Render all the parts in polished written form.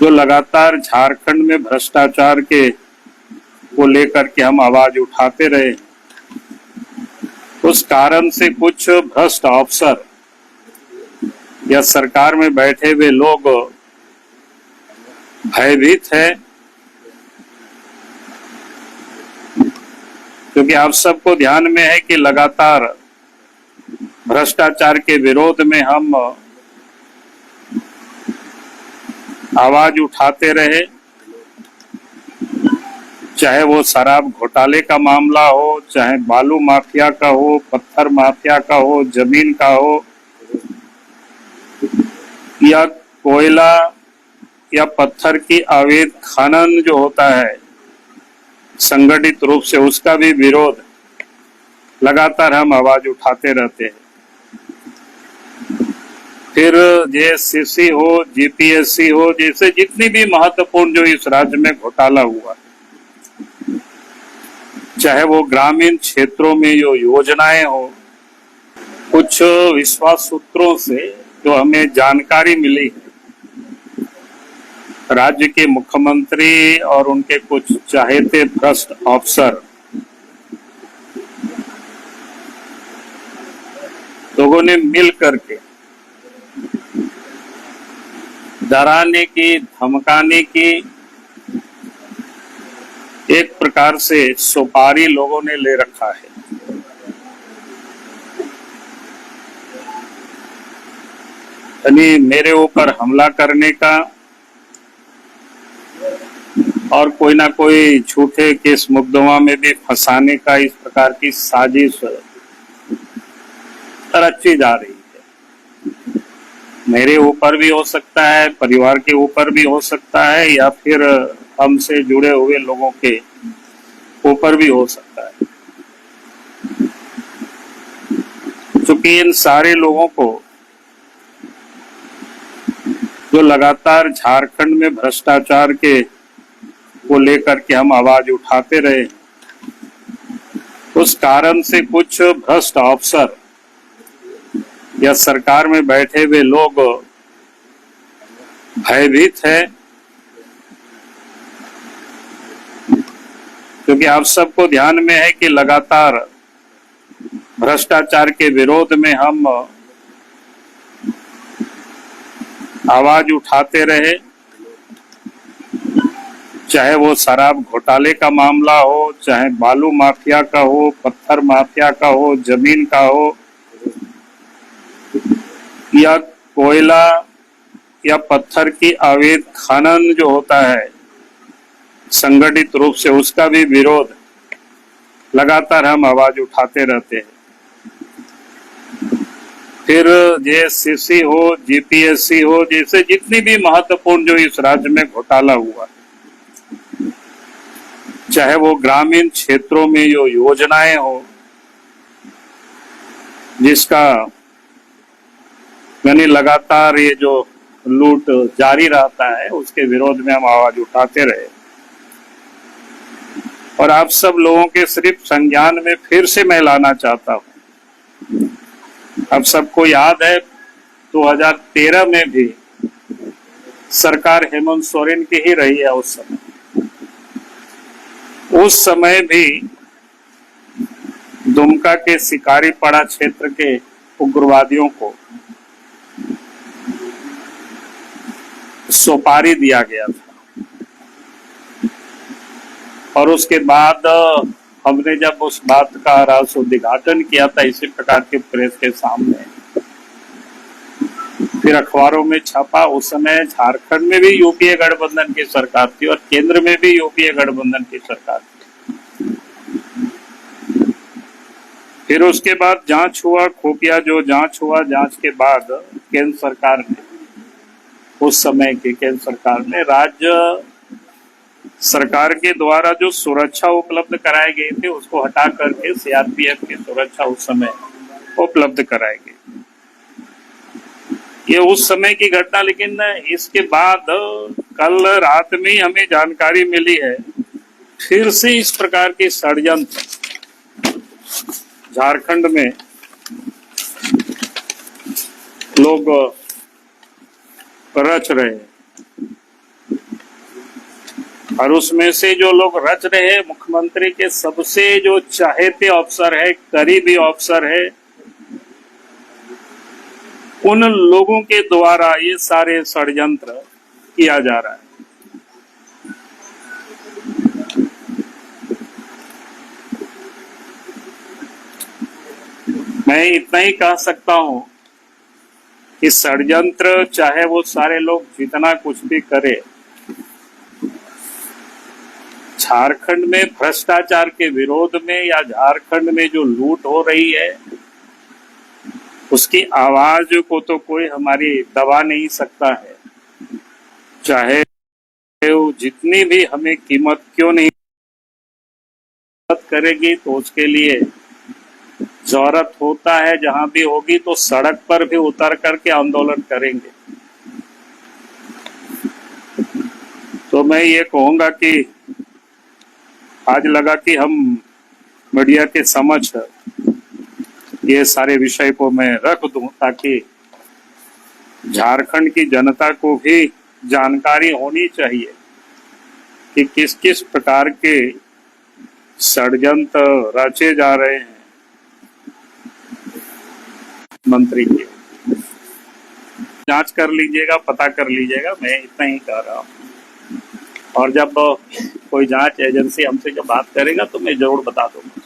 जो लगातार झारखंड में भ्रष्टाचार के को लेकर के हम आवाज उठाते रहे, उस कारण से कुछ भ्रष्ट अफसर या सरकार में बैठे हुए लोग भयभीत है, क्योंकि आप सबको ध्यान में है कि लगातार भ्रष्टाचार के विरोध में हम आवाज उठाते रहे, चाहे वो शराब घोटाले का मामला हो, चाहे बालू माफिया का हो, पत्थर माफिया का हो, जमीन का हो, या कोयला या पत्थर की अवैध खनन जो होता है संगठित रूप से, उसका भी विरोध लगातार हम आवाज उठाते रहते हैं। फिर जेएससीसी हो, जीपीएससी हो, जैसे जितनी भी महत्वपूर्ण जो इस राज्य में घोटाला हुआ, चाहे वो ग्रामीण क्षेत्रों में जो योजनाएं हो, कुछ विश्वास सूत्रों से जो हमें जानकारी मिली है, राज्य के मुख्यमंत्री और उनके कुछ चाहेते भ्रष्ट अफसर लोगों ने मिल करके डराने की, धमकाने की एक प्रकार से सुपारी लोगों ने ले रखा है। यानी मेरे ऊपर हमला करने का और कोई ना कोई झूठे केस मुकदमा में भी फंसाने का, इस प्रकार की साजिश रची जा रही है। मेरे ऊपर भी हो सकता है, परिवार के ऊपर भी हो सकता है, या फिर हमसे जुड़े हुए लोगों के ऊपर भी हो सकता है। क्योंकि इन सारे लोगों को जो लगातार झारखंड में भ्रष्टाचार के को लेकर के हम आवाज उठाते रहे, उस कारण से कुछ भ्रष्ट अफसर या सरकार में बैठे हुए लोग भयभीत है, क्योंकि आप सबको ध्यान में है कि लगातार भ्रष्टाचार के विरोध में हम आवाज उठाते रहे, चाहे वो शराब घोटाले का मामला हो, चाहे बालू माफिया का हो, पत्थर माफिया का हो, जमीन का हो, या कोयला या पत्थर की अवैध खनन जो होता है संगठित रूप से, उसका भी विरोध लगातार हम आवाज उठाते रहते हैं। फिर जेएससीसी हो, जीपीएससी हो, जैसे जितनी भी महत्वपूर्ण जो इस राज्य में घोटाला हुआ, चाहे वो ग्रामीण क्षेत्रों में जो योजनाएं हो, जिसका यानी लगातार ये जो लूट जारी रहता है, उसके विरोध में हम आवाज उठाते रहे। और आप सब लोगों के सिर्फ संज्ञान में फिर से मैं लाना चाहता हूं, अब सबको याद है 2013 में भी सरकार हेमंत सोरेन की ही रही है। उस समय भी दुमका के शिकारीपाड़ा क्षेत्र के उग्रवादियों को सुपारी दिया गया था, और उसके बाद हमने जब उस बात का रहस्य उद्घाटन किया था इसी प्रकार के प्रेस के सामने, फिर अखबारों में छपा। उस समय झारखंड में भी यूपीए गठबंधन की सरकार थी और केंद्र में भी यूपीए गठबंधन की सरकार थी। फिर उसके बाद जांच हुआ, खुफिया जो जांच हुआ, जांच के बाद केंद्र सरकार ने, उस समय की केंद्र सरकार ने राज्य सरकार के द्वारा जो सुरक्षा उपलब्ध कराए गए थे उसको हटा करके सीआरपीएफ की सुरक्षा उस समय उपलब्ध कराई गई। ये उस समय की घटना, लेकिन इसके बाद कल रात में ही हमें जानकारी मिली है फिर से इस प्रकार के षड्यंत्र झारखंड में लोग रच रहे हैं। और उसमें से जो लोग रच रहे हैं, मुख्यमंत्री के सबसे जो चाहते अफसर है, करीबी अफसर है, उन लोगों के द्वारा ये सारे षड्यंत्र किया जा रहा है। मैं इतना ही कह सकता हूं कि षड्यंत्र चाहे वो सारे लोग जितना कुछ भी करे, झारखंड में भ्रष्टाचार के विरोध में या झारखंड में जो लूट हो रही है, उसकी आवाज को तो कोई हमारी दबा नहीं सकता है। चाहे वो जितनी भी हमें कीमत क्यों नहीं करेगी, तो उसके लिए जरूरत होता है, जहां भी होगी तो सड़क पर भी उतर करके आंदोलन करेंगे। तो मैं ये कहूंगा कि आज लगा कि हम मीडिया के समक्ष ये सारे विषय को मैं रख दूं, ताकि झारखंड की जनता को भी जानकारी होनी चाहिए कि किस किस प्रकार के षड्यंत्र रचे जा रहे हैं मंत्री के। जांच कर लीजिएगा, पता कर लीजिएगा, मैं इतना ही कह रहा हूँ। और जब कोई जांच एजेंसी हमसे जब बात करेगा तो मैं जरूर बता दूंगा।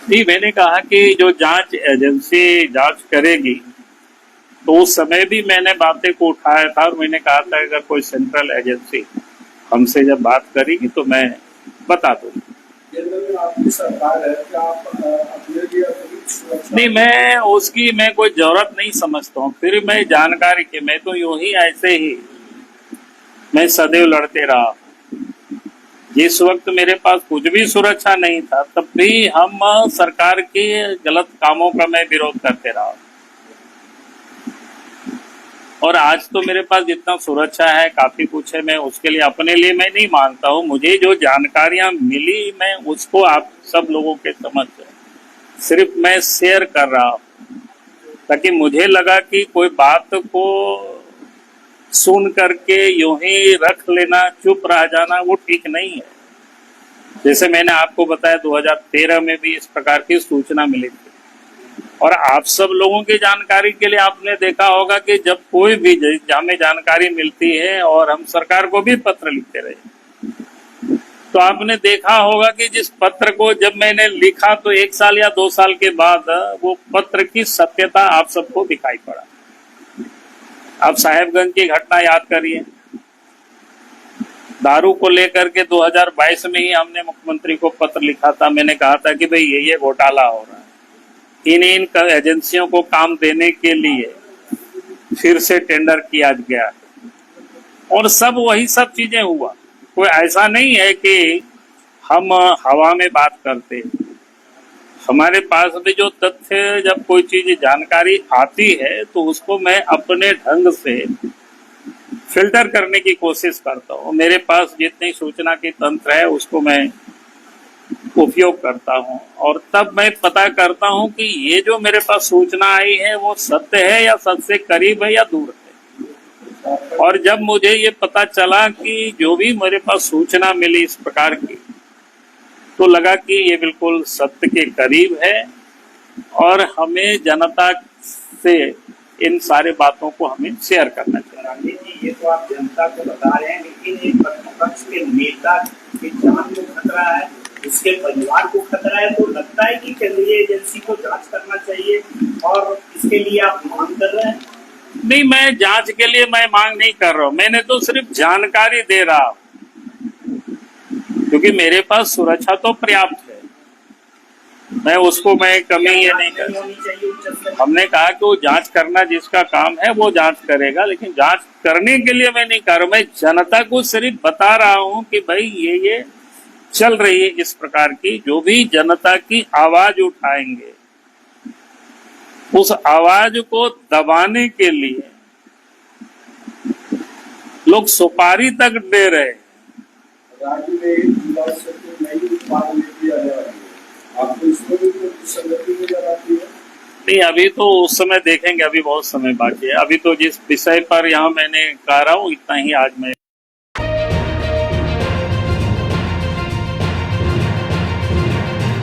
जी, मैंने कहा कि जो जांच एजेंसी जांच करेगी, तो उस समय भी मैंने बातें को उठाया था और मैंने कहा था अगर कोई सेंट्रल एजेंसी हमसे जब बात करेगी तो मैं बता दूंगा। आपकी सरकार है, क्या आप अपने लिए नहीं, मैं कोई जरूरत नहीं समझता हूँ। फिर मैं जानकारी के, मैं तो यूं ही ऐसे ही मैं सदैव लड़ते रहा। जिस वक्त मेरे पास कुछ भी सुरक्षा नहीं था, तब भी हम सरकार के गलत कामों का मैं विरोध करते रहा। और आज तो मेरे पास जितना सुरक्षा है, काफी कुछ है, मैं उसके लिए अपने लिए मैं नहीं मांगता हूँ। मुझे जो जानकारियां मिली, मैं उसको आप सब लोगों के समक्ष सिर्फ मैं शेयर कर रहा हूँ, ताकि मुझे लगा कि कोई बात को सुन करके यूं ही रख लेना, चुप रह जाना, वो ठीक नहीं है। जैसे मैंने आपको बताया 2013 में भी इस प्रकार की सूचना मिली थी। और आप सब लोगों की जानकारी के लिए आपने देखा होगा कि जब कोई भी हमें जानकारी मिलती है, और हम सरकार को भी पत्र लिखते रहे, तो आपने देखा होगा कि जिस पत्र को जब मैंने लिखा तो 1 साल या 2 साल के बाद वो पत्र की सत्यता आप सबको दिखाई पड़ा। आप साहेबगंज की घटना याद करिए। दारू को लेकर के 2022 में ही हमने मुख्यमंत्री को पत्र लिखा था। मैंने कहा था कि भाई ये घोटाला हो रहा है, इन एजेंसियों को काम देने के लिए फिर से टेंडर किया गया, और सब वही सब चीजें हुआ। कोई ऐसा नहीं है कि हम हवा में बात करते। हमारे पास भी जो तथ्य, जब कोई चीज जानकारी आती है तो उसको मैं अपने ढंग से फिल्टर करने की कोशिश करता हूँ। मेरे पास जितनी सूचना की तंत्र है उसको मैं उपयोग करता हूँ, और तब मैं पता करता हूँ कि ये जो मेरे पास सूचना आई है वो सत्य है या सत्य से करीब है या दूर है। और जब मुझे ये पता चला कि जो भी मेरे पास सूचना मिली इस प्रकार की, तो लगा कि ये बिल्कुल सत्य के करीब है, और हमें जनता से इन सारे बातों को हमें शेयर करना चाहिए। ये तो आप जनता को बता रहे हैं, लेकिन एक प्रतिपक्ष के नेता की जान को खतरा है, उसके परिवार को खतरा है, तो लगता है कि केंद्रीय एजेंसी को जांच करना चाहिए, और इसके लिए आप मांग कर रहे हैं? नहीं, मैं जांच के लिए मैं मांग नहीं कर रहा हूँ, मैंने तो सिर्फ जानकारी दे रहा हूँ, क्योंकि मेरे पास सुरक्षा तो पर्याप्त है। मैं उसको मैं कमी ये नहीं कर। हमने कहा कि वो जांच करना जिसका काम है वो जांच करेगा, लेकिन जांच करने के लिए मैं नहीं कर रहा। मैं जनता को सिर्फ बता रहा हूँ कि भाई ये चल रही है इस प्रकार की। जो भी जनता की आवाज उठाएंगे, उस आवाज को दबाने के लिए लोग सुपारी तक दे रहे हैं। राज्य में 1 जुलाई से तो नई उत्पाद नीति आने वाली है, आपको इसमें भी कोई विसंगति नजर आती है? नहीं, अभी तो उस समय देखेंगे, अभी बहुत समय बाकी है। अभी तो जिस विषय पर यहाँ मैंने कह रहा हूँ इतना ही आज मैं